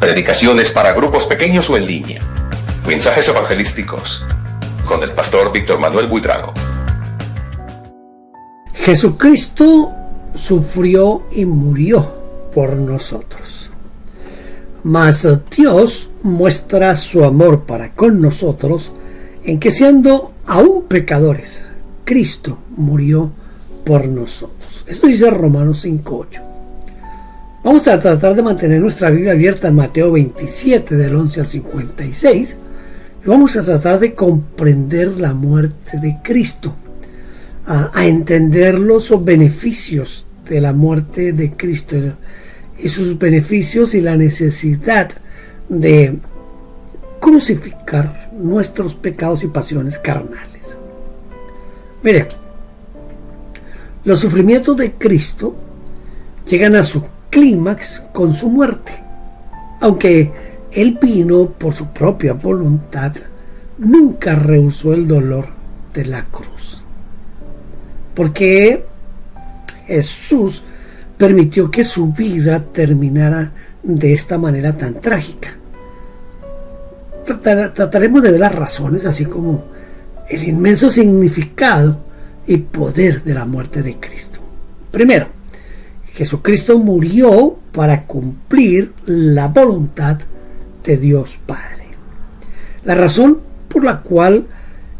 Predicaciones para grupos pequeños o en línea. Mensajes evangelísticos con el pastor Víctor Manuel Buitrago. Jesucristo sufrió y murió por nosotros. Mas Dios muestra su amor para con nosotros en que, siendo aún pecadores, Cristo murió por nosotros. Esto dice Romanos 5:8. Vamos a tratar de mantener nuestra Biblia abierta en Mateo 27 del 11 al 56 y vamos a tratar de comprender la muerte de Cristo, a entender los beneficios de la muerte de Cristo y sus beneficios y la necesidad de crucificar nuestros pecados y pasiones carnales. Mire, los sufrimientos de Cristo llegan a su clímax con su muerte. Aunque Él vino por su propia voluntad, nunca rehusó el dolor de la cruz. Porque Jesús permitió que su vida terminara de esta manera tan trágica. Trataremos de ver las razones, así como el inmenso significado y poder de la muerte de Cristo. Primero, Jesucristo murió para cumplir la voluntad de Dios Padre. La razón por la cual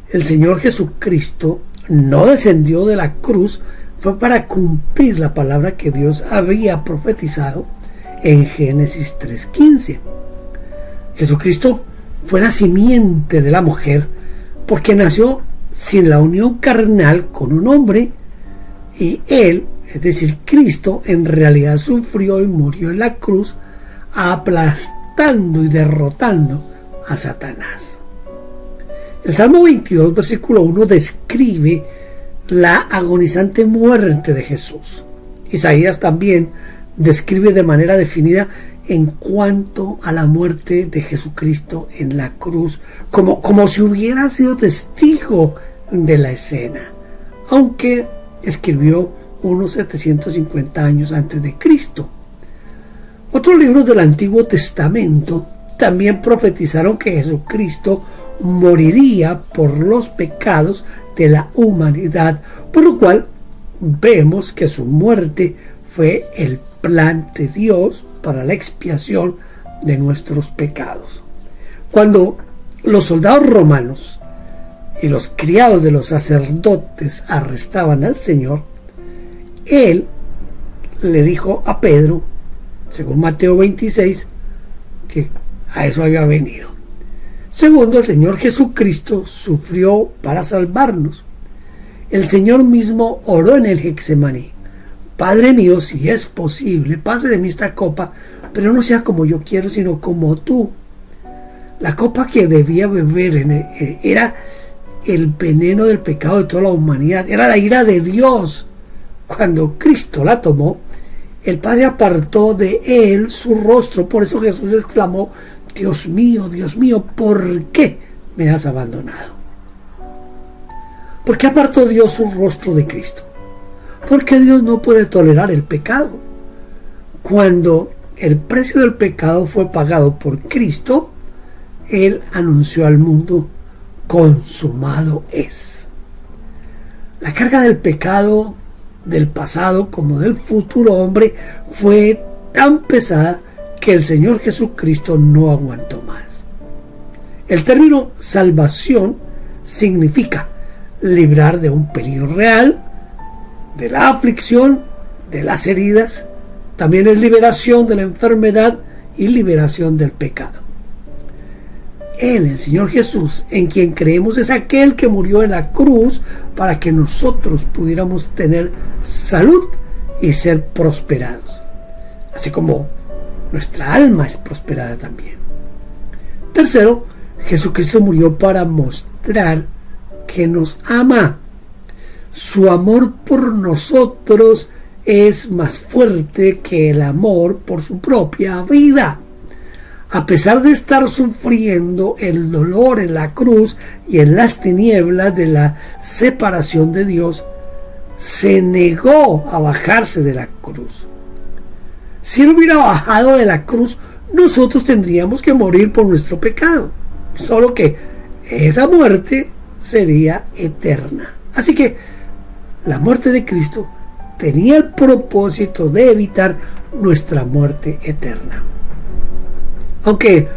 el Señor Jesucristo no descendió de la cruz fue para cumplir la palabra que Dios había profetizado en Génesis 3:15. Jesucristo fue la simiente de la mujer porque nació sin la unión carnal con un hombre, y Él, es decir, Cristo, en realidad sufrió y murió en la cruz, aplastando y derrotando a Satanás. El Salmo 22, versículo 1, describe la agonizante muerte de Jesús. Isaías también describe de manera definida en cuanto a la muerte de Jesucristo en la cruz, como si hubiera sido testigo de la escena, aunque escribió unos 750 años antes de Cristo. Otros libros del Antiguo Testamento también profetizaron que Jesucristo moriría por los pecados de la humanidad, por lo cual vemos que su muerte fue el plan de Dios para la expiación de nuestros pecados. Cuando los soldados romanos y los criados de los sacerdotes arrestaban al Señor, Él le dijo a Pedro, según Mateo 26, que a eso había venido. Segundo, el Señor Jesucristo sufrió para salvarnos. El Señor mismo oró en el Getsemaní: Padre mío, si es posible, pase de mí esta copa, pero no sea como yo quiero, sino como tú. La copa que debía beber era el veneno del pecado de toda la humanidad, era la ira de Dios. Cuando Cristo la tomó, el Padre apartó de Él su rostro. Por eso Jesús exclamó: Dios mío, ¿por qué me has abandonado? ¿Por qué apartó Dios su rostro de Cristo? Porque Dios no puede tolerar el pecado. Cuando el precio del pecado fue pagado por Cristo, Él anunció al mundo: consumado es. La carga del pecado del pasado como del futuro hombre fue tan pesada que el Señor Jesucristo no aguantó más. El término salvación significa librar de un peligro real, de la aflicción, de las heridas. También es liberación de la enfermedad y liberación del pecado. Él, el Señor Jesús, en quien creemos, es aquel que murió en la cruz para que nosotros pudiéramos tener salud y ser prosperados, así como nuestra alma es prosperada también. Tercero, Jesucristo murió para mostrar que nos ama. Su amor por nosotros es más fuerte que el amor por su propia vida. A pesar de estar sufriendo el dolor en la cruz y en las tinieblas de la separación de Dios, se negó a bajarse de la cruz. Si Él hubiera bajado de la cruz, nosotros tendríamos que morir por nuestro pecado. Solo que esa muerte sería eterna. Así que la muerte de Cristo tenía el propósito de evitar nuestra muerte eterna. Aunque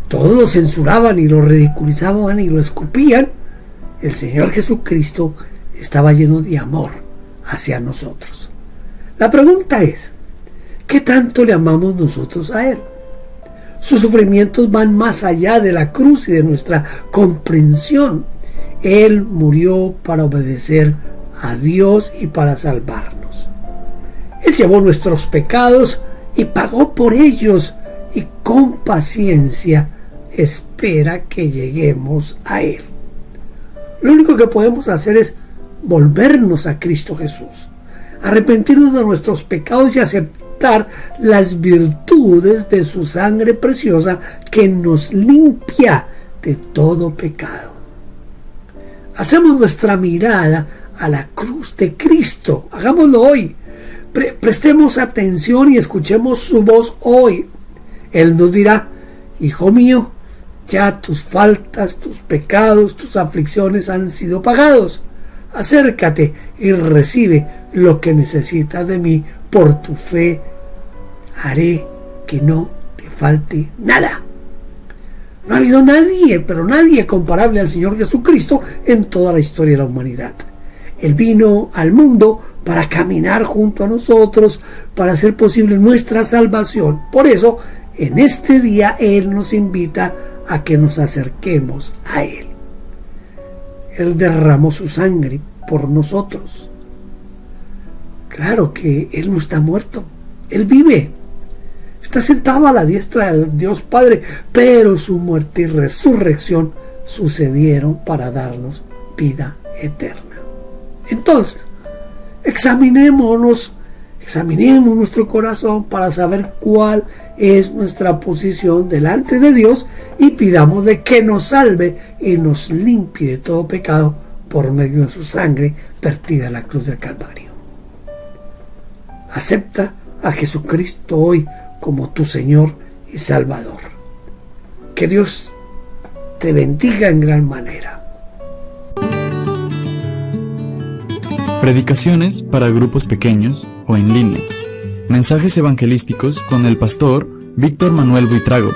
todos lo censuraban y lo ridiculizaban y lo escupían, el Señor Jesucristo estaba lleno de amor hacia nosotros. La pregunta es, ¿qué tanto le amamos nosotros a Él? Sus sufrimientos van más allá de la cruz y de nuestra comprensión. Él murió para obedecer a Dios y para salvarnos. Él llevó nuestros pecados y pagó por ellos, y con paciencia espera que lleguemos a Él. Lo único que podemos hacer es volvernos a Cristo Jesús, arrepentirnos de nuestros pecados y aceptar las virtudes de su sangre preciosa que nos limpia de todo pecado. Hacemos nuestra mirada a la cruz de Cristo. Hagámoslo hoy. Prestemos atención y escuchemos su voz hoy. Él nos dirá: hijo mío, ya tus faltas, tus pecados, tus aflicciones han sido pagados. Acércate y recibe lo que necesitas de mí. Por tu fe haré que no te falte nada. No ha habido nadie, pero nadie comparable al Señor Jesucristo en toda la historia de la humanidad. Él vino al mundo para caminar junto a nosotros, para hacer posible nuestra salvación. Por eso, en este día, Él nos invita a que nos acerquemos a Él. Él derramó su sangre por nosotros. Claro que Él no está muerto, Él vive. Está sentado a la diestra del Dios Padre, pero su muerte y resurrección sucedieron para darnos vida eterna. Entonces, examinemos nuestro corazón para saber cuál es nuestra posición delante de Dios y pidámosle que nos salve y nos limpie de todo pecado por medio de su sangre vertida en la cruz del Calvario. Acepta a Jesucristo hoy como tu Señor y Salvador. Que Dios te bendiga en gran manera. Predicaciones para grupos pequeños o en línea. Mensajes evangelísticos con el pastor Víctor Manuel Buitrago.